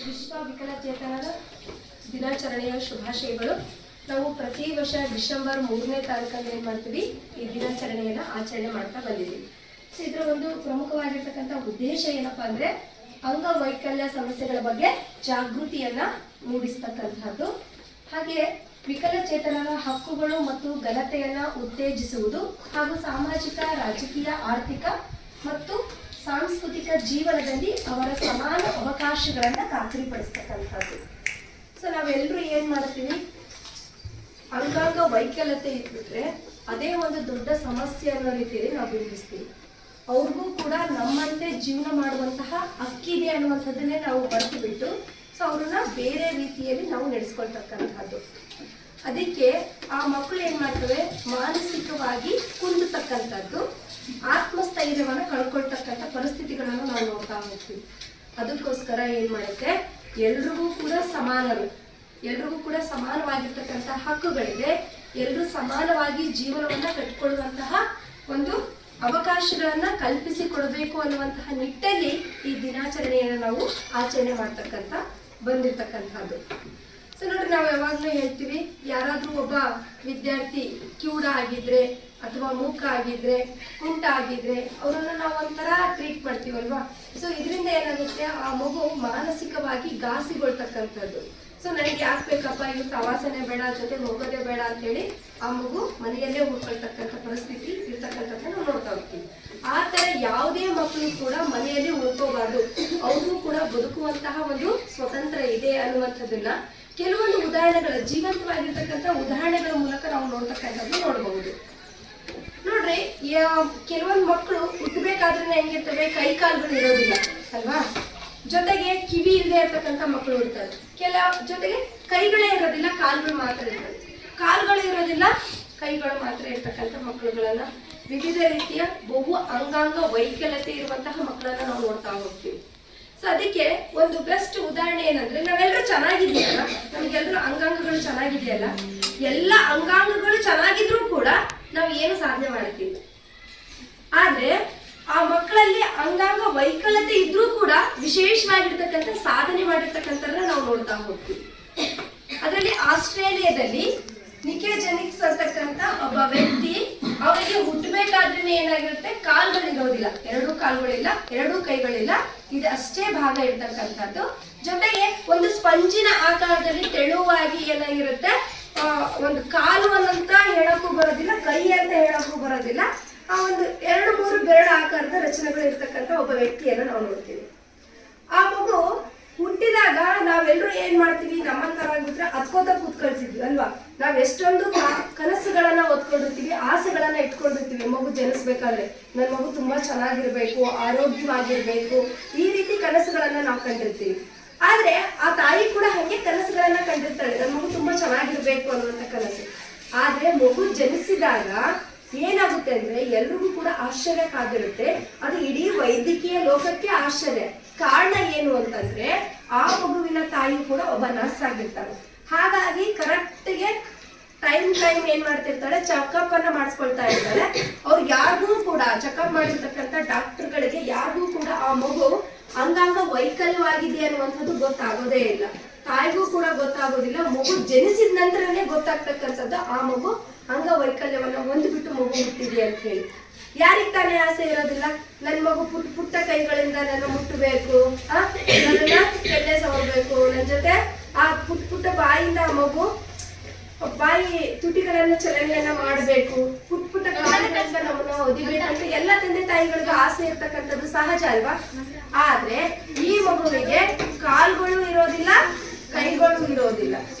ವಿಶ್ವ ವಿಕಲಚೇತನರ ದಿನಾಚರಣೆಯ ಶುಭಾಶಯಗಳು. ನಾವು ಪ್ರತಿ ವರ್ಷ ಡಿಸೆಂಬರ್ 3ನೇ ತಾರೀಕಲ್ಲಿ ಏನು ಮಾಡ್ತೀವಿ, ಈ ದಿನಾಚರಣೆಯನ್ನು ಆಚರಣೆ ಮಾಡ್ತಾ ಬಂದಿದ್ದೀವಿ. ಸೊ ಇದರ ಒಂದು ಪ್ರಮುಖವಾಗಿರ್ತಕ್ಕಂಥ ಉದ್ದೇಶ ಏನಪ್ಪಾ ಅಂದರೆ ಅಂಗವೈಕಲ್ಯ ಸಮಸ್ಯೆಗಳ ಬಗ್ಗೆ ಜಾಗೃತಿಯನ್ನು ಮೂಡಿಸ್ತಕ್ಕಂಥದ್ದು. ಹಾಗೆ ವಿಕಲಚೇತನರ ಹಕ್ಕುಗಳು ಮತ್ತು ಘನತೆಯನ್ನು ಉತ್ತೇಜಿಸುವುದು ಹಾಗೂ ಸಾಮಾಜಿಕ, ರಾಜಕೀಯ, ಆರ್ಥಿಕ ಮತ್ತು ಸಾಂಸ್ಕೃತಿಕ ಜೀವನದಲ್ಲಿ ಅವರ ಸಮಾನ ಅವಕಾಶಗಳನ್ನು ಖಾತ್ರಿಪಡಿಸ್ತಕ್ಕಂಥದ್ದು. ಸೊ ನಾವೆಲ್ಲರೂ ಏನು ಮಾಡ್ತೀವಿ, ಅಂಗಾಂಗ ವೈಕಲ್ಯತೆ ಇದ್ಬಿಟ್ರೆ ಅದೇ ಒಂದು ದೊಡ್ಡ ಸಮಸ್ಯೆ ಅನ್ನೋ ರೀತಿಯಲ್ಲಿ ನಾವು ಬಿಂಬಿಸ್ತೀವಿ. ಅವ್ರಿಗೂ ಕೂಡ ನಮ್ಮಂತೆ ಜೀವನ ಮಾಡುವಂತಹ ಹಕ್ಕಿದೆ ಅನ್ನುವಂಥದ್ದನ್ನೇ ನಾವು ಬರೆದು ಬಿಟ್ಟು ಸೊ ಅವ್ರನ್ನ ಬೇರೆ ರೀತಿಯಲ್ಲಿ ನಾವು ನಡೆಸ್ಕೊಳ್ತಕ್ಕಂಥದ್ದು. ಅದಕ್ಕೆ ಆ ಮಕ್ಕಳು ಏನು ಮಾಡ್ತವೆ, ಮಾನಸಿಕವಾಗಿ ಕುಂದತಕ್ಕಂಥದ್ದು, ಆತ್ಮಸ್ಥೈರ್ಯವನ್ನು ಕಳ್ಕೊಳ್ತಕ್ಕಂಥ ಪರಿಸ್ಥಿತಿಗಳನ್ನು ನಾವು ನೋಡ್ತಾ ಹೋಗ್ತೀವಿ. ಅದಕ್ಕೋಸ್ಕರ ಏನು ಮಾಡುತ್ತೆ, ಎಲ್ರಿಗೂ ಕೂಡ ಸಮಾನರು, ಎಲ್ರಿಗೂ ಕೂಡ ಸಮಾನವಾಗಿರ್ತಕ್ಕಂಥ ಹಕ್ಕುಗಳಿದೆ, ಎಲ್ಲರೂ ಸಮಾನವಾಗಿ ಜೀವನವನ್ನು ಕಟ್ಕೊಳ್ಳುವಂತಹ ಒಂದು ಅವಕಾಶಗಳನ್ನ ಕಲ್ಪಿಸಿಕೊಡಬೇಕು ಅನ್ನುವಂತಹ ನಿಟ್ಟಲ್ಲಿ ಈ ದಿನಾಚರಣೆಯನ್ನು ನಾವು ಆಚರಣೆ ಮಾಡ್ತಕ್ಕಂಥ ಬಂದಿರತಕ್ಕಂಥದ್ದು. ಸೊ ನೋಡ್ರಿ, ನಾವು ಯಾವಾಗಲೂ ಹೇಳ್ತೀವಿ, ಯಾರಾದರೂ ಒಬ್ಬ ವಿದ್ಯಾರ್ಥಿ ಕಿವುಡ ಆಗಿದ್ರೆ ಅಥವಾ ಮೂಕ ಆಗಿದ್ರೆ, ಕುಂಟ ಆಗಿದ್ರೆ ಅವರನ್ನು ನಾವು ಒಂಥರ ಟ್ರೀಟ್ ಮಾಡ್ತೀವಲ್ವಾ. ಸೊ ಇದರಿಂದ ಏನಾಗುತ್ತೆ, ಆ ಮಗು ಮಾನಸಿಕವಾಗಿ ಘಾಸಿಗೊಳ್ತಕ್ಕಂಥದ್ದು. ಸೊ ನನಗೆ ಯಾಕೆ ಬೇಕಪ್ಪ, ಇವು ಪ್ರವಾಸನೇ ಬೇಡ, ಜೊತೆ ಹೋಗೋದೇ ಬೇಡ ಅಂತೇಳಿ ಆ ಮಗು ಮನೆಯಲ್ಲೇ ಉಳ್ಕೊಳ್ತಕ್ಕಂಥ ಪರಿಸ್ಥಿತಿ ಇರ್ತಕ್ಕಂಥದ್ದನ್ನ ನಾವು ನೋಡ್ತಾ ಹೋಗ್ತೀವಿ. ಆ ಥರ ಯಾವುದೇ ಮಕ್ಕಳು ಕೂಡ ಮನೆಯಲ್ಲಿ ಉಳ್ಕೋಬಾರ್ದು, ಅವ್ರಿಗೂ ಕೂಡ ಬದುಕುವಂತಹ ಒಂದು ಸ್ವತಂತ್ರ ಇದೆ ಅನ್ನುವಂಥದ್ದನ್ನ ಕೆಲವೊಂದು ಉದಾಹರಣೆಗಳ, ಜೀವಂತವಾಗಿರ್ತಕ್ಕಂಥ ಉದಾಹರಣೆಗಳ ಮೂಲಕ ನಾವು ನೋಡ್ತಕ್ಕಂಥದ್ದು ನೋಡಬಹುದು. ನೋಡ್ರಿ, ಕೆಲವೊಂದು ಮಕ್ಕಳು ಹುಟ್ಟಬೇಕಾದ್ರೆ ಹೆಂಗಿರ್ತವೆ, ಕೈ ಕಾಲುಗಳು ಇರೋದಿಲ್ಲ ಅಲ್ವಾ, ಜೊತೆಗೆ ಕಿವಿ ಇಲ್ಲದೆ ಇರ್ತಕ್ಕಂಥ ಮಕ್ಕಳು ಇರ್ತಾರೆ. ಜೊತೆಗೆ ಕೈಗಳೇ ಇರೋದಿಲ್ಲ, ಕಾಲುಗಳು ಮಾತ್ರ ಇರ್ತದೆ. ಕಾಲುಗಳು ಇರೋದಿಲ್ಲ, ಕೈಗಳು ಮಾತ್ರ ಇರ್ತಕ್ಕಂಥ ಮಕ್ಕಳುಗಳನ್ನ, ವಿವಿಧ ರೀತಿಯ ಬಹು ಅಂಗಾಂಗ ವೈಕಲ್ಯತೆ ಇರುವಂತಹ ಮಕ್ಕಳನ್ನ ನಾವು ನೋಡ್ತಾ ಹೋಗ್ತೀವಿ. ಸೊ ಅದಕ್ಕೆ ಒಂದು ಬೆಸ್ಟ್ ಉದಾಹರಣೆ ಏನಂದ್ರೆ, ನಾವೆಲ್ಲರೂ ಚೆನ್ನಾಗಿದೆಯಲ್ಲ, ನಮ್ಗೆಲ್ಲರೂ ಅಂಗಾಂಗಗಳು ಚೆನ್ನಾಗಿದೆಯಲ್ಲ, ಎಲ್ಲ ಅಂಗಾಂಗಗಳು ಚೆನ್ನಾಗಿದ್ರೂ ಕೂಡ ನಾವು ಏನು ಸಾಧನೆ ಮಾಡ್ತೀವಿ. ಆದ್ರೆ ಆ ಮಕ್ಕಳಲ್ಲಿ ಅಂಗಾಂಗ ವೈಕಲ್ಯತೆ ಇದ್ರೂ ಕೂಡ ವಿಶೇಷವಾಗಿರ್ತಕ್ಕಂಥ ಸಾಧನೆ ಮಾಡಿರ್ತಕ್ಕಂಥದ್ದನ್ನ ನಾವು ನೋಡ್ತಾ ಹೋಗ್ತೀವಿ. ಅದರಲ್ಲಿ ಆಸ್ಟ್ರೇಲಿಯಾದಲ್ಲಿ ನಿಕೆ ಜೆನಿಕ್ಸ್ ಅಂತಕ್ಕಂಥ ಒಬ್ಬ ವ್ಯಕ್ತಿ, ಅವರಿಗೆ ಹುಟ್ಟಬೇಕಾದ್ರೆ ಏನಾಗಿರುತ್ತೆ, ಕಾಲುಗಳಿರೋದಿಲ್ಲ, ಎರಡೂ ಕಾಲುಗಳಿಲ್ಲ, ಎರಡೂ ಕೈಗಳಿಲ್ಲ, ಇದು ಅಷ್ಟೇ ಭಾಗ ಇರ್ತಕ್ಕಂಥದ್ದು. ಜೊತೆಗೆ ಒಂದು ಸ್ಪಂಜಿನ ಆಕಾರದಲ್ಲಿ ತೆಳುವಾಗಿ ಏನಾಗಿರುತ್ತೆ, ಒಂದು ಕಾಲು ಅಂತ ಹೇಳಕ್ಕೂ ಬರೋದಿಲ್ಲ, ಕೈ ಅಂತ ಹೇಳಕ್ಕೂ ಬರೋದಿಲ್ಲ, ಆ ಒಂದು 2-3 ಬೆರಳು ಆಕಾರದ ರಚನೆಗಳು ಇರ್ತಕ್ಕಂಥ ಒಬ್ಬ ವ್ಯಕ್ತಿಯನ್ನು ನಾವು ನೋಡ್ತೀವಿ. ಆ ಮಗು ಹುಟ್ಟಿದಾಗ ನಾವೆಲ್ಲರೂ ಏನ್ ಮಾಡ್ತೀವಿ, ನಮ್ಮಂತರಾಗ್ಬಿಟ್ರೆ ಹತ್ಕೋತ ಕೂತ್ಕೊಳ್ತಿದ್ವಿ ಅಲ್ವಾ. ನಾವ್ ಎಷ್ಟೊಂದು ಕನಸುಗಳನ್ನ ಹೊತ್ಕೊಂಡಿರ್ತೀವಿ, ಆಸೆಗಳನ್ನ ಇಟ್ಕೊಂಡಿರ್ತೀವಿ. ಮಗು ಜನಿಸ್ಬೇಕಾದ್ರೆ ನನ್ನ ಮಗು ತುಂಬಾ ಚೆನ್ನಾಗಿರ್ಬೇಕು, ಆರೋಗ್ಯವಾಗಿರ್ಬೇಕು, ಈ ರೀತಿ ಕನಸುಗಳನ್ನ ನಾವು ಕಂಡಿರ್ತೀವಿ. ಆದ್ರೆ ಆ ತಾಯಿ ಕೂಡ ಹಂಗೆ ಕನಸುಗಳನ್ನ ಕಂಡಿರ್ತಾಳೆ, ನನ್ನ ಮಗು ತುಂಬಾ ಚೆನ್ನಾಗಿರ್ಬೇಕು ಅನ್ನುವಂಥ ಕನಸು. ಆದ್ರೆ ಮಗು ಜನಿಸಿದಾಗ ಏನಾಗುತ್ತೆ ಅಂದ್ರೆ ಎಲ್ರಿಗೂ ಕೂಡ ಆಶ್ಚರ್ಯ ಕಾದಿರುತ್ತೆ. ಅದು ಇಡೀ ವೈದ್ಯಕೀಯ ಲೋಕಕ್ಕೆ ಆಶ್ಚರ್ಯ. ಕಾರಣ ಏನು ಅಂತಂದ್ರೆ, ಆ ಮಗುವಿನ ತಾಯಿ ಕೂಡ ಒಬ್ಬ ನರ್ಸ್ ಆಗಿರ್ತಾಳೆ. ಹಾಗಾಗಿ ಕರೆಕ್ಟ್ಗೆ ಟೈಮ್ ಏನ್ ಮಾಡ್ತಿರ್ತಾಳೆ, ಚೆಕಪ್ ಅನ್ನ ಮಾಡಿಸ್ಕೊಳ್ತಾ ಇರ್ತಾಳೆ. ಅವ್ರು ಯಾರಿಗೂ ಕೂಡ ಚೆಕಪ್ ಮಾಡಿರ್ತಕ್ಕಂಥ ಡಾಕ್ಟರ್ಗಳಿಗೆ ಯಾರಿಗೂ ಕೂಡ ಆ ಮಗು ಅಂಗಾಂಗ ವೈಕಲ್ಯವಾಗಿದೆ ಅನ್ನುವಂಥದ್ದು ಗೊತ್ತಾಗೋದೇ ಇಲ್ಲ. ತಾಯಿಗೂ ಕೂಡ ಗೊತ್ತಾಗೋದಿಲ್ಲ. ಮಗು ಜನಿಸಿದ ನಂತರನೇ ಗೊತ್ತಾಗ್ತಕ್ಕಂಥದ್ದು ಆ ಮಗು ಅಂಗವೈಕಲ್ಯವನ್ನ ಹೊಂದ್ಬಿಟ್ಟು ಮಗು ಹುಟ್ಟಿದೆ ಅಂತ ಹೇಳಿ. ಯಾರಿಗೆ ತಾನೇ ಆಸೆ ಇರೋದಿಲ್ಲ, ನನ್ನ ಮಗು ಪುಟ್ಟ ಕೈಗಳಿಂದ ನನ್ನ ಮುಟ್ಟಬೇಕು, ನನ್ನ ಕೆನ್ನೆ ಸವರ್ಬೇಕು, ನನ್ನ ಜೊತೆ ಆ ಪುಟ್ಟ ಬಾಯಿಂದ ಮಗು ಬಾಯಿ ತುಟಿಗಳನ್ನ ಚಲನೆಯನ್ನ ಮಾಡಬೇಕು, ಪುಟ್ಟ ಕಾಲುಗಳಿಂದ ನಮ್ಮನ್ನ ಒದಿಬೇಕು ಅಂತ ಎಲ್ಲ ತಂದೆ ತಾಯಿಗಳಿಗೆ ಆಸೆ ಇರ್ತಕ್ಕಂಥದ್ದು ಸಹಜ ಅಲ್ವಾ. ಆದ್ರೆ ಈ ಮಗುವಿಗೆ ಕಾಲುಗಳು ಇರೋದಿಲ್ಲ, ಕೈಗಳು ಇರೋದಿಲ್ಲ.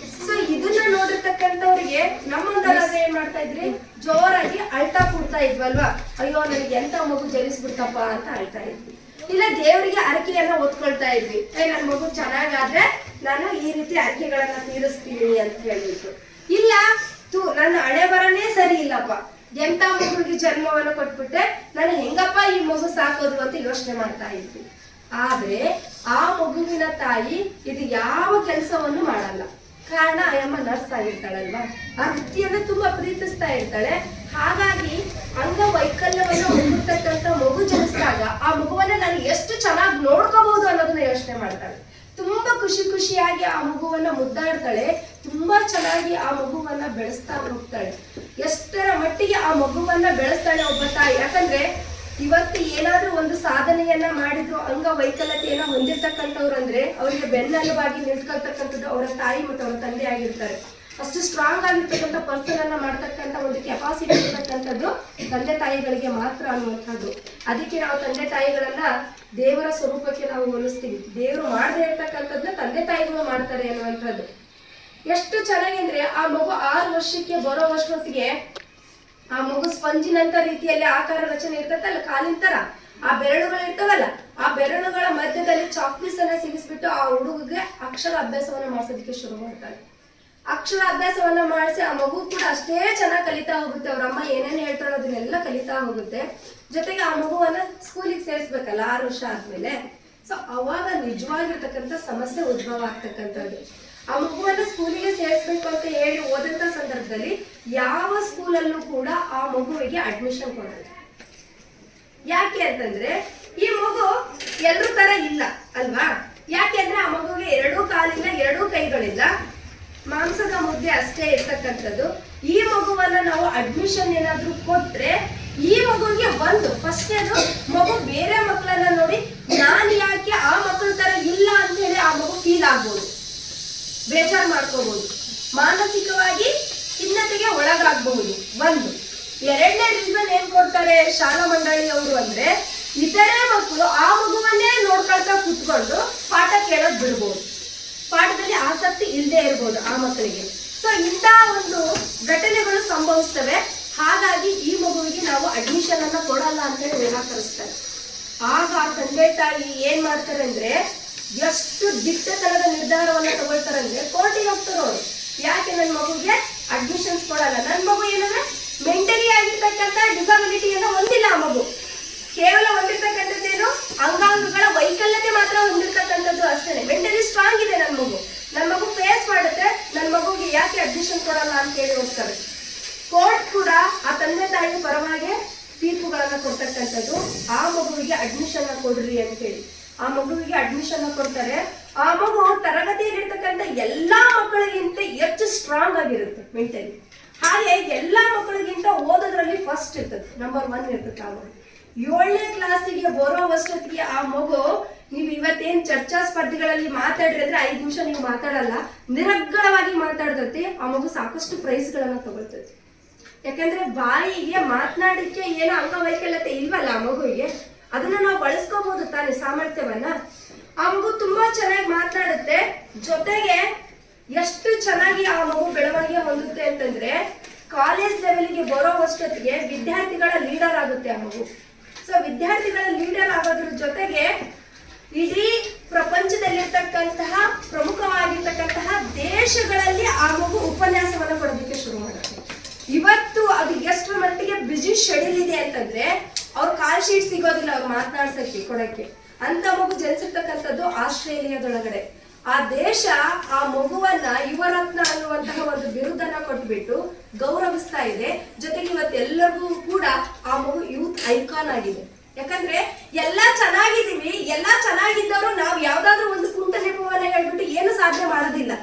ಸೊ ಇದನ್ನ ನೋಡಿರ್ತಕ್ಕಂಥವ್ರಿಗೆ ನಮ್ಮಂದರಾದ್ರೆ ಏನ್ ಮಾಡ್ತಾ ಇದ್ರಿ, ಜೋರಾಗಿ ಅಳ್ತಾ ಕೂಡ್ತಾ ಇದ್ವಲ್ವಾ, ಅಯ್ಯೋ ನನಗೆ ಎಂತ ಮಗು ಜನಿಸ್ಬಿಡ್ತಪ್ಪ ಅಂತ ಅಳ್ತಾ ಇದ್ವಿ. ಇಲ್ಲ ದೇವರಿಗೆ ಅರಕೆಯನ್ನ ಹೊತ್ಕೊಳ್ತಾ ಇದ್ವಿ, ನನ್ನ ಮಗು ಚೆನ್ನಾಗಾದ್ರೆ ನಾನು ಈ ರೀತಿ ಅರಕೆಗಳನ್ನ ತೀರಿಸ್ತೀನಿ ಅಂತ ಹೇಳ್ಬಿಟ್ಟು. ಇಲ್ಲ ನನ್ನ ಹಣೆ ಬರನೇ ಸರಿ ಇಲ್ಲಪ್ಪ, ಎಂತ ಮಗುವಿಗೆ ಜನ್ಮವನ್ನು ಕೊಟ್ಬಿಟ್ಟೆ, ನಾನು ಹೆಂಗಪ್ಪ ಈ ಮಗು ಸಾಕೋದು ಅಂತ ಯೋಚನೆ ಮಾಡ್ತಾ ಇದ್ವಿ. ಆದ್ರೆ ಆ ಮಗುವಿನ ತಾಯಿ ಇದು ಯಾವ ಕೆಲಸವನ್ನು ಮಾಡಲ್ಲ. ಕಾರಣ ಅಯ್ಯಮ್ಮ ನರ್ಸ್ ಆಗಿರ್ತಾಳಲ್ವಾ, ಆ ವೃತ್ತಿಯನ್ನ ತುಂಬಾ ಪ್ರೀತಿಸ್ತಾ ಇರ್ತಾಳೆ. ಹಾಗಾಗಿ ಅಂಗವೈಕಲ್ಯವನ್ನು ಹೊಂದಿರ್ತಕ್ಕಂಥ ಮಗು ಜನಿಸಿದಾಗ ಆ ಮಗುವನ್ನ ನಾನು ಎಷ್ಟು ಚೆನ್ನಾಗಿ ನೋಡ್ಕೋಬಹುದು ಅನ್ನೋದನ್ನ ಯೋಚನೆ ಮಾಡ್ತಾಳೆ. ತುಂಬಾ ಖುಷಿಯಾಗಿ ಆ ಮಗುವನ್ನ ಮುದ್ದಾಡ್ತಾಳೆ, ತುಂಬಾ ಚೆನ್ನಾಗಿ ಆ ಮಗುವನ್ನ ಬೆಳೆಸ್ತಾ ಹೋಗ್ತಾಳೆ. ಎಷ್ಟರ ಮಟ್ಟಿಗೆ ಆ ಮಗುವನ್ನ ಬೆಳೆಸ್ತಾಳೆ ಒಬ್ಬ ತಾಯಿ. ಯಾಕಂದ್ರೆ ಇವತ್ತು ಏನಾದ್ರೂ ಒಂದು ಸಾಧನೆಯನ್ನ ಮಾಡಿದ್ರು ಅಂಗವೈಕಲ್ಯತೆಯನ್ನ ಹೊಂದಿರ್ತಕ್ಕಂಥವ್ರು ಅಂದ್ರೆ ಅವರಿಗೆ ಬೆನ್ನೆಲುಬಾಗಿ ನಿಂತ್ಕೊಳ್ತಕ್ಕಂಥದ್ದು ಅವರ ತಾಯಿ ಮತ್ತು ಅವರ ತಂದೆ ಆಗಿರ್ತಾರೆ. ಅಷ್ಟು ಸ್ಟ್ರಾಂಗ್ ಆಗಿರ್ತಕ್ಕಂಥ ಪರ್ಸನ್ ಅನ್ನ ಮಾಡ್ತಕ್ಕಂಥ ಒಂದು ಕೆಪಾಸಿಟಿ ಇರ್ತಕ್ಕಂಥದ್ದು ತಂದೆ ತಾಯಿಗಳಿಗೆ ಮಾತ್ರ ಅನ್ನುವಂಥದ್ದು. ಅದಕ್ಕೆ ನಾವು ತಂದೆ ತಾಯಿಗಳನ್ನ ದೇವರ ಸ್ವರೂಪಕ್ಕೆ ನಾವು ಹೋಲಿಸ್ತೀವಿ. ದೇವರು ಮಾಡದೇ ಇರ್ತಕ್ಕಂಥದ್ದನ್ನ ತಂದೆ ತಾಯಿಗಳು ಮಾಡ್ತಾರೆ ಅನ್ನುವಂಥದ್ದು. ಎಷ್ಟು ಚೆನ್ನಾಗಿ ಅಂದ್ರೆ ಆ ಮಗು 6 ವರ್ಷಕ್ಕೆ ಬರೋ ವರ್ಷದೊತ್ತಿಗೆ ಆ ಮಗು ಸ್ಪಂಜಿನಂತ ರೀತಿಯಲ್ಲಿ ಆಕಾರ ರಚನೆ ಇರ್ತದಲ್ಲ, ಕಾಲಿನ ತರ ಆ ಬೆರಳುಗಳು ಇರ್ತಾವಲ್ಲ, ಆ ಬೆರಳುಗಳ ಮಧ್ಯದಲ್ಲಿ ಚಾಕ್ಪೀಸ್ ಅನ್ನ ಸಿಗಿಸ್ಬಿಟ್ಟು ಆ ಹುಡುಗಿಗೆ ಅಕ್ಷರ ಅಭ್ಯಾಸವನ್ನ ಮಾಡಿಸೋದಕ್ಕೆ ಶುರು ಮಾಡ್ತಾರೆ. ಅಕ್ಷರ ಅಭ್ಯಾಸವನ್ನ ಮಾಡಿಸಿ ಆ ಮಗು ಕೂಡ ಅಷ್ಟೇ ಚೆನ್ನಾಗಿ ಕಲಿತಾ ಹೋಗುತ್ತೆ. ಅವ್ರ ಅಮ್ಮ ಏನೇನು ಹೇಳ್ತಾರೋ ಅದನ್ನೆಲ್ಲ ಕಲಿತಾ ಹೋಗುತ್ತೆ. ಜೊತೆಗೆ ಆ ಮಗುವನ್ನ ಸ್ಕೂಲಿಗೆ ಸೇರಿಸ್ಬೇಕಲ್ಲ 6 ವರ್ಷ ಆದ್ಮೇಲೆ. ಸೊ ಅವಾಗ ನಿಜವಾಗಿರ್ತಕ್ಕಂಥ ಸಮಸ್ಯೆ ಉದ್ಭವ ಆಗ್ತಕ್ಕಂಥದ್ದು. ಆ ಮಗುವನ್ನ ಸ್ಕೂಲಿಗೆ ಸೇರಿಸ್ಬೇಕು ಅಂತ ಹೇಳಿ ಓದಂತ ಸಂದರ್ಭದಲ್ಲಿ ಯಾವ ಸ್ಕೂಲಲ್ಲೂ ಕೂಡ ಆ ಮಗುವಿಗೆ ಅಡ್ಮಿಷನ್ ಕೊಡಲ್ಲ. ಯಾಕೆ ಅಂತಂದ್ರೆ ಈ ಮಗು ಎಲ್ಲರೂ ತರ ಇಲ್ಲ ಅಲ್ವಾ? ಯಾಕೆಂದ್ರೆ ಆ ಮಗುವಿಗೆ 2 ಕಾಲಿಲ್ಲ, 2 ಕೈಗಳಿಲ್ಲ, ಮಾಂಸದ ಮುದ್ದೆ ಅಷ್ಟೇ ಇರ್ತಕ್ಕಂಥದ್ದು. ಈ ಮಗುವನ್ನ ನಾವು ಅಡ್ಮಿಷನ್ ಏನಾದ್ರೂ ಕೊಟ್ರೆ ಈ ಮಗುವಿಗೆ ಫಸ್ಟ್ ಮಗು ಬೇರೆ ಮಕ್ಕಳನ್ನ ನೋಡಿ ನಾನು ಯಾಕೆ ಆ ಮಕ್ಕಳ ತರ ಇಲ್ಲ ಅಂತ ಹೇಳಿ ಆ ಮಗು ಫೀಲ್ ಆಗ್ಬೋದು, ಬೇಜಾರು ಮಾಡ್ಕೋಬಹುದು, ಮಾನಸಿಕವಾಗಿ ಖಿನ್ನತೆಗೆ ಒಳಗಾಗಬಹುದು. 2ನೇ ರೀಸನ್ ಏನ್ ಕೊಡ್ತಾರೆ ಶಾಲಾ ಮಂಡಳಿಯವರು ಅಂದ್ರೆ ಇತರೆ ಮಕ್ಕಳು ಆ ಮಗುವನ್ನೇ ನೋಡ್ಕೊಳ್ತಾ ಕುತ್ಕೊಂಡು ಪಾಠ ಕೇಳೋದ್ ಬಿಡ್ಬೋದು, ಪಾಠದಲ್ಲಿ ಆಸಕ್ತಿ ಇಲ್ಲದೆ ಇರ್ಬೋದು ಆ ಮಕ್ಕಳಿಗೆ. ಸೊ ಇಂಥ ಒಂದು ಘಟನೆಗಳು ಸಂಭವಿಸ್ತವೆ. ಹಾಗಾಗಿ ಈ ಮಗುವಿಗೆ ನಾವು ಅಡ್ಮಿಷನ್ ಅನ್ನ ಕೊಡಲ್ಲ ಅಂತ ಹೇಳಿ ನಿರಾಕರಿಸ್ತಾರೆ. ಆಗ ತಂದೆ ತಾಯಿ ಏನ್ ಮಾಡ್ತಾರೆ ಅಂದ್ರೆ ಎಷ್ಟು ದಿಟ್ಟತನದ ನಿರ್ಧಾರವನ್ನ ತಗೊಳ್ತಾರೆ ಅಂದ್ರೆ ಕೋರ್ಟಿಗೆ ಹೋಗ್ತಾರೆ ಅವರು. ಯಾಕೆ ನನ್ನ ಮಗುಗೆ ಅಡ್ಮಿಷನ್ಸ್ ಕೊಡಲ್ಲ? ನನ್ನ ಮಗು ಏನಂದ್ರೆ ಮೆಂಟಲಿ ಆಗಿರ್ತಕ್ಕಂಥ ಡಿಸಬಿಲಿಟಿಯನ್ನು ಹೊಂದಿಲ್ಲ. ಆ ಮಗು ಕೇವಲ ಹೊಂದಿರ್ತಕ್ಕಂಥದ್ದೇನು ಅಂಗಾಂಗಗಳ ವೈಕಲ್ಯತೆ ಮಾತ್ರ ಹೊಂದಿರ್ತಕ್ಕಂಥದ್ದು ಅಷ್ಟೇ. ಮೆಂಟಲಿ ಸ್ಟ್ರಾಂಗ್ ಇದೆ ನನ್ನ ಮಗು ಫೇಸ್ ಮಾಡುತ್ತೆ. ನನ್ನ ಮಗುಗೆ ಯಾಕೆ ಅಡ್ಮಿಷನ್ ಕೊಡಲ್ಲ ಅಂತ ಹೇಳಿ ಹೋಗ್ತಾರೆ. ಕೋರ್ಟ್ ಕೂಡ ಆ ತಂದೆ ತಾಯಿ ಪರವಾಗಿ ತೀರ್ಪುಗಳನ್ನ ಕೊಡ್ತಕ್ಕಂಥದ್ದು. ಆ ಮಗುವಿಗೆ ಅಡ್ಮಿಷನ್ ಕೊಡ್ರಿ ಅಂತ ಹೇಳಿ ಆ ಮಗುವಿಗೆ ಅಡ್ಮಿಷನ್ ಕೊಡ್ತಾರೆ. ಆ ಮಗು ತರಗತಿಯಲ್ಲಿರ್ತಕ್ಕಂಥ ಎಲ್ಲಾ ಮಕ್ಕಳಿಗಿಂತ ಹೆಚ್ಚು ಸ್ಟ್ರಾಂಗ್ ಆಗಿರುತ್ತೆ ಮೆಂಟಲಿ. ಹಾಗೆ ಎಲ್ಲಾ ಮಕ್ಕಳಿಗಿಂತ ಓದೋದ್ರಲ್ಲಿ ಫಸ್ಟ್ ಇರ್ತದೆ, ನಂಬರ್ 1 ಇರ್ತದೆ. ಆ ಮಗು 7ನೇ ಕ್ಲಾಸಿಗೆ ಬರೋ ವರ್ಷಕ್ಕೆ ಆ ಮಗು, ನೀವು ಇವತ್ತೇನ್ ಚರ್ಚಾ ಸ್ಪರ್ಧೆಗಳಲ್ಲಿ ಮಾತಾಡ್ರಿ ಅಂದ್ರೆ 5 ನಿಮಿಷ ನೀವು ಮಾತಾಡಲ್ಲ, ನಿರರ್ಗಳವಾಗಿ ಮಾತಾಡ್ತೈತಿ. ಆ ಮಗು ಸಾಕಷ್ಟು ಪ್ರೈಸ್ಗಳನ್ನ ತಗೊಳ್ತೈತಿ. ಯಾಕಂದ್ರೆ ಬಾಯಿಗೆ ಮಾತನಾಡಿಕೆ ಏನೋ ಅಂಗವೈಕಲ್ಯತೆ ಇಲ್ವಲ್ಲ ಆ ಮಗುವಿಗೆ, ಅದನ್ನ ನಾವು ಬಳಸ್ಕೋಬಹುದು ತಾನೇ ಸಾಮರ್ಥ್ಯವನ್ನ. ಆ ಮಗು ತುಂಬಾ ಚೆನ್ನಾಗಿ ಮಾತನಾಡುತ್ತೆ. ಜೊತೆಗೆ ಎಷ್ಟು ಚೆನ್ನಾಗಿ ಆ ಮಗು ಬೆಳವಣಿಗೆ ಹೊಂದುತ್ತೆ ಅಂತಂದ್ರೆ ಕಾಲೇಜ್ ಲೆವೆಲ್ಗೆ ಬರೋ ಅಷ್ಟೊತ್ತಿಗೆ ವಿದ್ಯಾರ್ಥಿಗಳ ಲೀಡರ್ ಆಗುತ್ತೆ ಆ ಮಗು. ಸೊ ವಿದ್ಯಾರ್ಥಿಗಳ ಲೀಡರ್ ಆಗೋದ್ರ ಜೊತೆಗೆ ಇಡೀ ಪ್ರಪಂಚದಲ್ಲಿರ್ತಕ್ಕಂತಹ ಪ್ರಮುಖವಾಗಿರ್ತಕ್ಕಂತಹ ದೇಶಗಳಲ್ಲಿ ಆ ಮಗು ಉಪನ್ಯಾಸವನ್ನ ಕೊಡೋದಕ್ಕೆ ಶುರು ಮಾಡುತ್ತೆ. ಇವತ್ತು ಅದು ಎಷ್ಟರ ಮಟ್ಟಿಗೆ ಬಿಜಿ ಶೆಡ್ಯೂಲ್ ಇದೆ ಅಂತಂದ್ರೆ ಅವ್ರ ಕಾಲ್ ಶೀಟ್ ಸಿಗೋದಿಲ್ಲ ಅವ್ರು ಮಾತನಾಡ್ಸಕ್ಕೆ ಕೊಡಕ್ಕೆ. ಅಂತ ಮಗು ಜನಿಸಿರ್ತಕ್ಕಂಥದ್ದು ಆಸ್ಟ್ರೇಲಿಯಾದೊಳಗಡೆ. ಆ ದೇಶ ಆ ಮಗುವನ್ನ ಯುವರತ್ನ ಅನ್ನುವಂತಹ ಒಂದು ಬಿರುದನ್ನ ಕೊಟ್ಬಿಟ್ಟು ಗೌರವಿಸ್ತಾ ಇದೆ. ಜೊತೆಗೆ ಇವತ್ತೆಲ್ಲರಿಗೂ ಕೂಡ ಆ ಮಗು ಯೂತ್ ಐಕಾನ್ ಆಗಿದೆ. ಯಾಕಂದ್ರೆ ಎಲ್ಲಾ ಚೆನ್ನಾಗಿದ್ದೀವಿ, ಎಲ್ಲಾ ಚೆನ್ನಾಗಿದ್ದವರು ನಾವು ಯಾವ್ದಾದ್ರು ಒಂದು ಕುಂಟ ನೆಪವನ್ನ ಹೇಳ್ಬಿಟ್ಟು ಏನು ಸಾಧನೆ ಮಾಡೋದಿಲ್ಲ.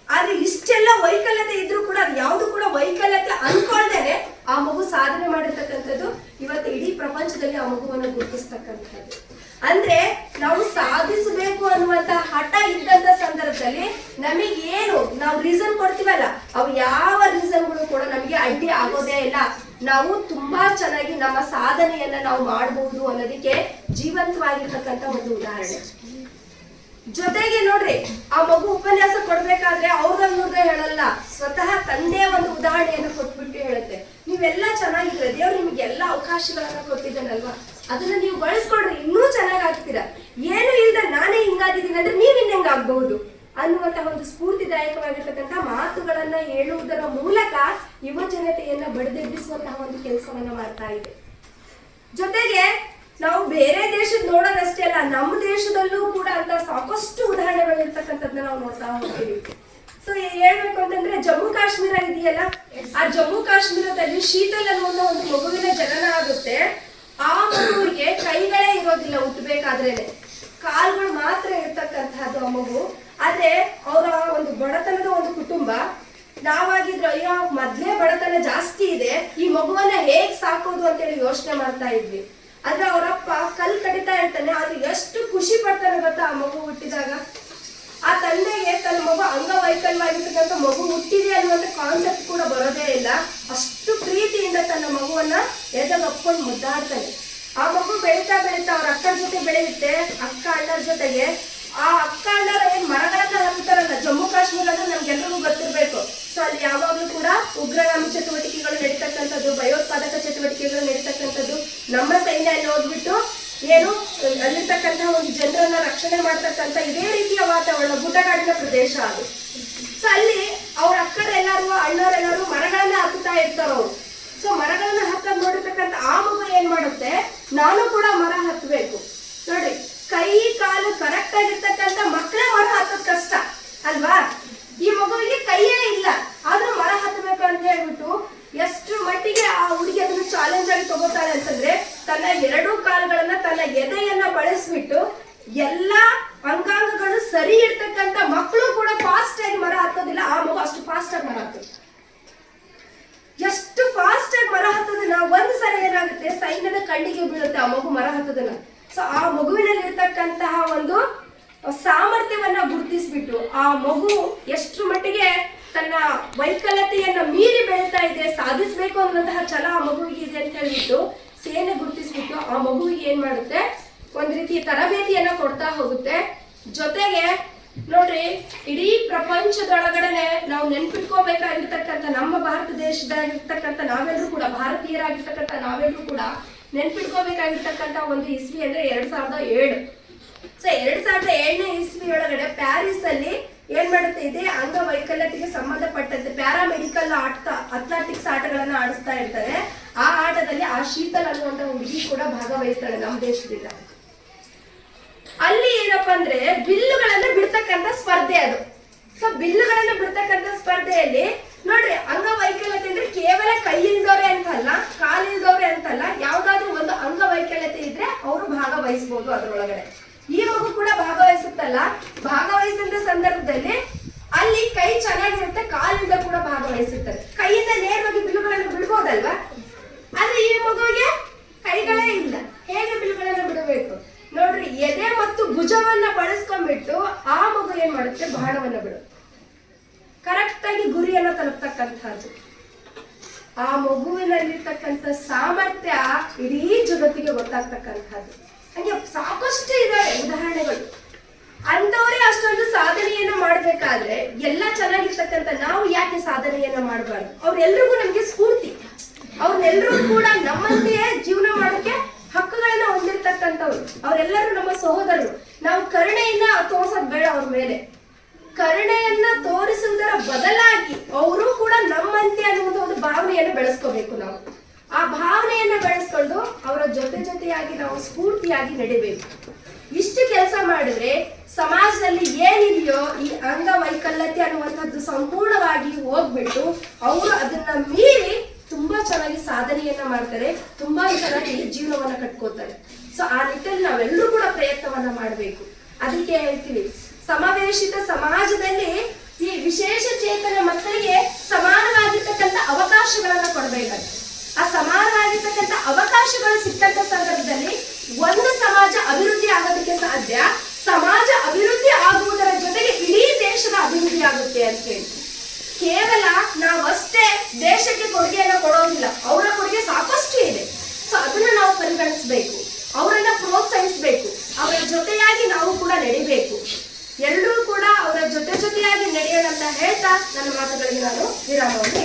ಆದ್ರೆ ಇಷ್ಟೆಲ್ಲ ವೈಕಲ್ಯತೆ ಇದ್ರೂ ಕೂಡ ಅದು ಯಾವ್ದು ಕೂಡ ವೈಕಲ್ಯತೆ ಅನ್ಕೊಳ್ದೇನೆ ಆ ಮಗು ಸಾಧನೆ ಮಾಡಿರ್ತಕ್ಕಂಥದ್ದು ಇವತ್ತು ಇಡೀ ಪ್ರಪಂಚದಲ್ಲಿ ಆ ಮಗುವನ್ನು ಗುರುತಿಸ್ತಕ್ಕಂಥದ್ದು. ಅಂದ್ರೆ ನಾವು ಸಾಧಿಸಬೇಕು ಅನ್ನುವಂತ ಹಠ ಇದ್ದಂತ ಸಂದರ್ಭದಲ್ಲಿ ನಮಗೇನು ನಾವು ರೀಸನ್ ಕೊಡ್ತೀವಲ್ಲ, ಅವು ಯಾವ ರೀಸನ್ಗಳು ಕೂಡ ನಮಗೆ ಅಡ್ಡಿ ಆಗೋದೇ ಇಲ್ಲ. ನಾವು ತುಂಬಾ ಚೆನ್ನಾಗಿ ನಮ್ಮ ಸಾಧನೆಯನ್ನ ನಾವು ಮಾಡಬಹುದು ಅನ್ನೋದಕ್ಕೆ ಜೀವಂತವಾಗಿರ್ತಕ್ಕಂಥ ಒಂದು ಉದಾಹರಣೆ. ಜೊತೆಗೆ ನೋಡ್ರಿ, ಆ ಮಗು ಉಪನ್ಯಾಸ ಕೊಡ್ಬೇಕಾದ್ರೆ ಅವ್ರವ್ರದೇ ಹೇಳಲ್ಲ, ಸ್ವತಃ ತಂದೆ ಒಂದು ಉದಾಹರಣೆಯನ್ನು ಕೊಟ್ಬಿಟ್ಟು ಹೇಳುತ್ತೆ. ನೀವೆಲ್ಲ ಚೆನ್ನಾಗಿದ್ರೆ ದೇವ್ರು ನಿಮ್ಗೆ ಎಲ್ಲ ಅವಕಾಶಗಳನ್ನ ಕೊಟ್ಟಿದ್ದಾನಲ್ವಾ, ಅದನ್ನ ನೀವು ಬಳಸ್ಕೊಡ್ರಿ, ಇನ್ನೂ ಚೆನ್ನಾಗಿ ಆಗ್ತೀರಾ. ಏನು ಇಲ್ದ ನಾನೇ ಹಿಂಗಾಗಿದ್ದೀನಿ ಅಂದ್ರೆ ನೀವ್ ಇನ್ನೆಂಗಾಗಬಹುದು ಅನ್ನುವಂತ ಒಂದು ಸ್ಫೂರ್ತಿದಾಯಕವಾಗಿರ್ತಕ್ಕಂಥ ಮಾತುಗಳನ್ನ ಹೇಳುವುದರ ಮೂಲಕ ಯುವ ಜನತೆಯನ್ನ ಬಡಿದೆಬ್ಬಿಸುವಂತಹ ಒಂದು ಕೆಲಸವನ್ನ ಮಾಡ್ತಾ ಇದೆ. ಜೊತೆಗೆ ನಾವು ಬೇರೆ ದೇಶದ ನೋಡೋದಷ್ಟೇ ಅಲ್ಲ, ನಮ್ಮ ದೇಶದಲ್ಲೂ ಕೂಡ ಅಂತ ಸಾಕಷ್ಟು ಉದಾಹರಣೆಗಳು ಇರ್ತಕ್ಕಂಥದ್ದನ್ನ ನಾವು ನೋಡ್ತಾ ಹೋಗ್ತೀವಿ. ಸೊ ಹೇಳ್ಬೇಕು ಅಂತಂದ್ರೆ ಜಮ್ಮು ಕಾಶ್ಮೀರ ಇದೆಯಲ್ಲ, ಆ ಜಮ್ಮು ಕಾಶ್ಮೀರದಲ್ಲಿ ಶೀತಲ್ ಅನ್ನುವಂತ ಒಂದು ಮಗುವಿನ ಜನನ ಆಗುತ್ತೆ. ಆ ಮಗುವಿಗೆ ಕೈಗಳೇ ಇರೋದಿಲ್ಲ ಹುಟ್ಟಬೇಕಾದ್ರೇನೆ. ಕಾಲುಗಳು ಮಾತ್ರ ಇರ್ತಕ್ಕಂತಹದ್ದು ಆ ಮಗು. ಆದ್ರೆ ಅವರ ಒಂದು ಬಡತನದ ಒಂದು ಕುಟುಂಬ, ನಾವಾಗಿದ್ರೆ ಅಯ್ಯೋ ಮೊದ್ಲೇ ಬಡತನ ಜಾಸ್ತಿ ಇದೆ, ಈ ಮಗುವನ್ನ ಹೇಗ್ ಸಾಕೋದು ಅಂತೇಳಿ ಯೋಚನೆ ಮಾಡ್ತಾ ಇದ್ವಿ. ಆದ್ರೆ ಅವರಪ್ಪ ಕಲ್ ಕಡಿತಾ ಇರ್ತಾನೆ, ಆದ್ರೆ ಎಷ್ಟು ಖುಷಿ ಪಡ್ತಾನೆ ಗೊತ್ತಾ ಆ ಮಗು ಹುಟ್ಟಿದಾಗ. ಆ ತಂದೆಗೆ ತನ್ನ ಮಗು ಅಂಗವೈಕಲ್ಯವಾಗಿರ್ತಕ್ಕಂಥ ಮಗು ಹುಟ್ಟಿದೆ ಅನ್ನುವಂಥ ಕಾನ್ಸೆಪ್ಟ್ ಕೂಡ ಬರೋದೇ ಇಲ್ಲ. ಅಷ್ಟು ಪ್ರೀತಿಯಿಂದ ತನ್ನ ಮಗುವನ್ನ ಎದಾಗ ಅಪ್ಕೊಂಡು ಮುದ್ದಾಡ್ತಾನೆ. ಆ ಮಗು ಬೆಳೀತಾ ಬೆಳೀತಾ ಅವ್ರ ಅಕ್ಕನ ಜೊತೆ ಬೆಳೆಯುತ್ತೆ, ಅಕ್ಕ ಅಣ್ಣರ ಜೊತೆಗೆ. ಆ ಅಕ್ಕ ಅಣ್ಣರ ಏನ್ ಮರಗಳನ್ನ ಹತ್ತುತ್ತಾರಲ್ಲ, ಜಮ್ಮು ಕಾಶ್ಮೀರ ಅಂದ್ರೆ ನಮ್ಗೆಲ್ರಿಗೂ ಗೊತ್ತಿರ್ಬೇಕು. ಸೊ ಅಲ್ಲಿ ಯಾವಾಗ್ಲೂ ಕೂಡ ಉಗ್ರಗಾಮಿ ಚಟುವಟಿಕೆಗಳು ನಡೀತಕ್ಕಂಥದ್ದು, ಭಯೋತ್ಪಾದಕ ಚಟುವಟಿಕೆಗಳು ನಡೀತಕ್ಕಂಥದ್ದು. ನಮ್ಮ ಸೈನ್ಯ ಅಲ್ಲಿ ಹೋಗ್ಬಿಟ್ಟು ಏನು ಅಲ್ಲಿರ್ತಕ್ಕಂತಹ ಒಂದು ಜನರನ್ನ ರಕ್ಷಣೆ ಮಾಡ್ತಕ್ಕಂಥ ಇದೇ ರೀತಿಯ ವಾತಾವರಣ, ಗುಡ್ಡಗಾಡಿನ ಪ್ರದೇಶ ಅದು. ಸೊ ಅಲ್ಲಿ ಅವ್ರ ಅಕ್ಕರೆಲ್ಲರೂ ಅಣ್ಣರೆಲ್ಲರೂ ಮರಗಳನ್ನ ಹತ್ತುತ್ತಾ ಇರ್ತಾರ ಅವ್ರು. ಸೊ ಮರಗಳನ್ನ ಹತ್ತೋದ್ ನೋಡಿರ್ತಕ್ಕಂಥ ಆ ಮಗು ಏನ್ ಮಾಡುತ್ತೆ, ನಾನು ಕೂಡ ಮರ ಹತ್ತಬೇಕು. ನೋಡ್ರಿ, ಕೈ ಕಾಲು ಕರೆಕ್ಟ್ ಆಗಿರ್ತಕ್ಕಂಥ ಮಕ್ಕಳೇ ಮರ ಹತ್ತೋದ್ ಕಷ್ಟ ಅಲ್ವಾ. ಈ ಮಗುವಿಗೆ ಕೈಯೇ ಇಲ್ಲ, ಆದ್ರೂ ಮರ ಹತ್ತಬೇಕು ಅಂತ ಹೇಳ್ಬಿಟ್ಟು ಎಷ್ಟು ಮಟ್ಟಿಗೆ ಆ ಹುಡುಗಿ ಅದನ್ನು ಚಾಲೆಂಜ್ ಆಗಿ ತಗೋತಾಳೆ ಅಂತಂದ್ರೆ, ತನ್ನ 2 ಕಾಲುಗಳನ್ನ ತನ್ನ ಎದೆಯನ್ನ ಬಳಸ್ಬಿಟ್ಟು ಎಲ್ಲಾ ಅಂಗಾಂಗಗಳು ಸರಿ ಇರ್ತಕ್ಕಂಥ ಮಕ್ಕಳು ಕೂಡ ಫಾಸ್ಟ್ ಆಗಿ ಮರ ಹತ್ತೋದಿಲ್ಲ, ಆ ಮಗು ಅಷ್ಟು ಫಾಸ್ಟ್ ಆಗಿ ಮರ ಹತ್ತೋದು. ಎಷ್ಟು ಫಾಸ್ಟ್ ಆಗಿ ಮರ ಹತ್ತೋದನ್ನ ಒಂದ್ ಸರಿ ಏನಾಗುತ್ತೆ, ಸೈನ್ಯದ ಕಣ್ಣಿಗೆ ಬೀಳುತ್ತೆ ಆ ಮಗು ಮರ ಹತ್ತೋದನ್ನ. ಸೊ ಆ ಮಗುವಿನಲ್ಲಿ ಇರ್ತಕ್ಕಂತಹ ಒಂದು ಸಾಮರ್ಥ್ಯವನ್ನ ಗುರುತಿಸ್ಬಿಟ್ಟು ಆ ಮಗು ಎಷ್ಟು ಮಟ್ಟಿಗೆ ತನ್ನ ವೈಕಲ್ಯತೆಯನ್ನ ಮೀರಿ ಬೆಳೀತಾ ಇದೆ, ಸಾಧಿಸ್ಬೇಕು ಅನ್ನುವಂತಹ ಛಲ ಆ ಮಗುವಿಗೆ ಇದೆ ಅಂತ ಹೇಳ್ಬಿಟ್ಟು ಸೇನೆ ಗುರುತಿಸ್ಬಿಟ್ಟು ಆ ಮಗುವಿಗೆ ಏನ್ ಮಾಡುತ್ತೆ, ಒಂದ್ ರೀತಿ ತರಬೇತಿಯನ್ನ ಕೊಡ್ತಾ ಹೋಗುತ್ತೆ. ಜೊತೆಗೆ ನೋಡ್ರಿ, ಇಡೀ ಪ್ರಪಂಚದೊಳಗಡೆ ನಾವು ನೆನ್ಪಿಟ್ಕೋಬೇಕಾಗಿರ್ತಕ್ಕಂಥ ನಮ್ಮ ಭಾರತ ದೇಶದಾಗಿರ್ತಕ್ಕಂಥ ನಾವೆಲ್ಲರೂ ಕೂಡ, ಭಾರತೀಯರಾಗಿರ್ತಕ್ಕಂಥ ನಾವೆಲ್ಲರೂ ಕೂಡ ನೆನ್ಪಿಟ್ಕೋಬೇಕಾಗಿರ್ತಕ್ಕಂಥ ಒಂದು ಇಸ್ವಿ ಅಂದ್ರೆ 2007. ಸೊ 2007ನೇ ಇಸ್ವಿ ಒಳಗಡೆ ಪ್ಯಾರಿಸ್ ಅಲ್ಲಿ ಏನ್ ಮಾಡುತ್ತೆ, ಇದೆ ಅಂಗವೈಕಲ್ಯತೆಗೆ ಸಂಬಂಧಪಟ್ಟಂತೆ ಪ್ಯಾರಾಮೆಡಿಕಲ್ ಅಥ್ಲೆಟಿಕ್ಸ್ ಆಟಗಳನ್ನ ಆಡಿಸ್ತಾ ಇರ್ತಾರೆ. ಆ ಆಟದಲ್ಲಿ ಆ ಶೀತಲ್ ಅನ್ನುವಂತ ಹುಡುಗಿ ಕೂಡ ಭಾಗವಹಿಸ್ತಾಳೆ ನಮ್ಮ ದೇಶದಿಂದ. ಅಲ್ಲಿ ಏನಪ್ಪಾ ಅಂದ್ರೆ ಬಿಲ್ಲುಗಳನ್ನ ಬಿಡ್ತಕ್ಕಂಥ ಸ್ಪರ್ಧೆ ಅದು. ಸೊ ಬಿಲ್ಲುಗಳನ್ನ ಬಿಡ್ತಕ್ಕಂಥ ಸ್ಪರ್ಧೆಯಲ್ಲಿ ನೋಡ್ರಿ, ಅಂಗವೈಕಲ್ಯತೆ ಅಂದ್ರೆ ಕೇವಲ ಕೈ ಇಲ್ದವ್ರೆ ಅಂತಲ್ಲ, ಕಾಲಿಲ್ದವ್ರೆ ಅಂತಲ್ಲ, ಯಾವ್ದಾದ್ರು ಒಂದು ಅಂಗವೈಕಲ್ಯತೆ ಇದ್ರೆ ಅವರು ಭಾಗವಹಿಸಬಹುದು ಅದ್ರೊಳಗಡೆ. ಈ ಮಗು ಕೂಡ ಭಾಗವಹಿಸುತ್ತಲ್ಲ, ಭಾಗವಹಿಸಿದ ಸಂದರ್ಭದಲ್ಲಿ ಅಲ್ಲಿ ಕೈ ಚೆನ್ನಾಗಿರುತ್ತೆ, ಕಾಲಿಂದ ಕೂಡ ಭಾಗವಹಿಸುತ್ತದೆ. ಕೈಯಿಂದ ನೇರವಾಗಿ ಬಿಲ್ಲುಗಳನ್ನು ಬಿಡ್ಬೋದಲ್ವಾ, ಆದ್ರೆ ಈ ಮಗುವಿಗೆ ಕೈಗಳೇ ಇಲ್ಲ, ಹೇಗೆ ಬಿಲ್ಲುಗಳನ್ನ ಬಿಡಬೇಕು ನೋಡ್ರಿ. ಎದೆ ಮತ್ತು ಭುಜವನ್ನ ಬಳಸ್ಕೊಂಡ್ಬಿಟ್ಟು ಆ ಮಗು ಏನ್ ಮಾಡುತ್ತೆ, ಬಾಣವನ್ನ ಬಿಡುತ್ತೆ, ಕರೆಕ್ಟ್ ಆಗಿ ಗುರಿಯನ್ನ ತಲುಪ್ತಕ್ಕಂಥದ್ದು. ಆ ಮಗುವಿನಲ್ಲಿರ್ತಕ್ಕಂಥ ಸಾಮರ್ಥ್ಯ ಇಡೀ ಜಗತ್ತಿಗೆ ಗೊತ್ತಾಗ್ತಕ್ಕಂಥದ್ದು. ಹಂಗೆ ಸಾಕಷ್ಟು ಇದಾವೆ ಉದಾಹರಣೆಗಳು. ಅಂತವರೇ ಅಷ್ಟೊಂದು ಸಾಧನೆಯನ್ನ ಮಾಡ್ಬೇಕಾದ್ರೆ ಎಲ್ಲ ಚೆನ್ನಾಗಿರ್ತಕ್ಕಂಥ ನಾವು ಯಾಕೆ ಸಾಧನೆಯನ್ನ ಮಾಡಬಾರ್ದು? ಅವ್ರೆಲ್ರಿಗೂ ನಮ್ಗೆ ಸ್ಫೂರ್ತಿ, ಅವ್ರೆಲ್ಲರೂ ಕೂಡ ನಮ್ಮಂತೆಯೇ ಜೀವನ ಮಾಡೋಕೆ ಹಕ್ಕುಗಳನ್ನ ಹೊಂದಿರ್ತಕ್ಕಂಥವ್ರು, ಅವರೆಲ್ಲರೂ ನಮ್ಮ ಸಹೋದರರು. ನಾವು ಕರುಣೆಯನ್ನ ತೋರ್ಸೋದ್ ಬೇಡ ಅವ್ರ ಮೇಲೆ, ಕರುಣೆಯನ್ನ ತೋರಿಸುವುದರ ಬದಲಾಗಿ ಅವರು ಕೂಡ ನಮ್ಮಂತೆ ಅನ್ನುವಂಥ ಒಂದು ಭಾವನೆಯನ್ನು ಬೆಳೆಸ್ಕೋಬೇಕು. ನಾವು ಆ ಭಾವನೆಯನ್ನ ಬೆಳೆಸ್ಕೊಂಡು ಅವರ ಜೊತೆಯಾಗಿ ನಾವು ಸ್ಫೂರ್ತಿಯಾಗಿ ನಡಿಬೇಕು. ಇಷ್ಟು ಕೆಲಸ ಮಾಡಿದ್ರೆ ಸಮಾಜದಲ್ಲಿ ಏನಿದೆಯೋ ಈ ಅಂಗವೈಕಲ್ಯತೆ ಅನ್ನುವಂಥದ್ದು ಸಂಪೂರ್ಣವಾಗಿ ಹೋಗ್ಬಿಟ್ಟು ಅವರು ಅದನ್ನ ಮೀರಿ ತುಂಬಾ ಚೆನ್ನಾಗಿ ಸಾಧನೆಯನ್ನ ಮಾಡ್ತಾರೆ, ತುಂಬಾ ಚೆನ್ನಾಗಿ ಜೀವನವನ್ನ ಕಟ್ಕೋತಾರೆ. ಸೊ ಆ ನಿಟ್ಟಿನಲ್ಲಿ ನಾವೆಲ್ಲರೂ ಕೂಡ ಪ್ರಯತ್ನವನ್ನ ಮಾಡಬೇಕು. ಅದಕ್ಕೆ ಹೇಳ್ತೀವಿ, ಸಮಾವೇಶಿತ ಸಮಾಜದಲ್ಲಿ ಈ ವಿಶೇಷ ಚೇತನ ಮಕ್ಕಳಿಗೆ ಸಮಾನವಾಗಿರ್ತಕ್ಕಂಥ ಅವಕಾಶಗಳನ್ನ ಕೊಡಬೇಕಾಗುತ್ತೆ. ಆ ಸಮಾನವಾಗಿರ್ತಕ್ಕಂಥ ಅವಕಾಶಗಳು ಸಿಕ್ಕಂತ ಸಂದರ್ಭದಲ್ಲಿ ಒಂದು ಸಮಾಜ ಅಭಿವೃದ್ಧಿ ಆಗೋದಕ್ಕೆ ಸಾಧ್ಯ, ಸಮಾಜ ಅಭಿವೃದ್ಧಿ ಆಗುವುದರ ಜೊತೆಗೆ ಇಡೀ ದೇಶದ ಅಭಿವೃದ್ಧಿ ಆಗುತ್ತೆ ಅಂತ ಹೇಳಿ. ಕೇವಲ ನಾವಷ್ಟೇ ದೇಶಕ್ಕೆ ಕೊಡುಗೆಯನ್ನು ಕೊಡೋದಿಲ್ಲ, ಅವರ ಕೊಡುಗೆ ಸಾಕಷ್ಟು ಇದೆ. ಸೊ ಅದನ್ನ ನಾವು ಪರಿಗಣಿಸಬೇಕು, ಅವರನ್ನ ಪ್ರೋತ್ಸಾಹಿಸಬೇಕು, ಅವರ ಜೊತೆಯಾಗಿ ನಾವು ಕೂಡ ನಡಿಬೇಕು. ಎಲ್ಲರೂ ಕೂಡ ಅವರ ಜೊತೆಯಾಗಿ ನಡೆಯೋಣ ಅಂತ ಹೇಳ್ತಾ ನನ್ನ ಮಾತುಗಳಿಗೆ ನಾನು ವಿರಾಮವನ್ನು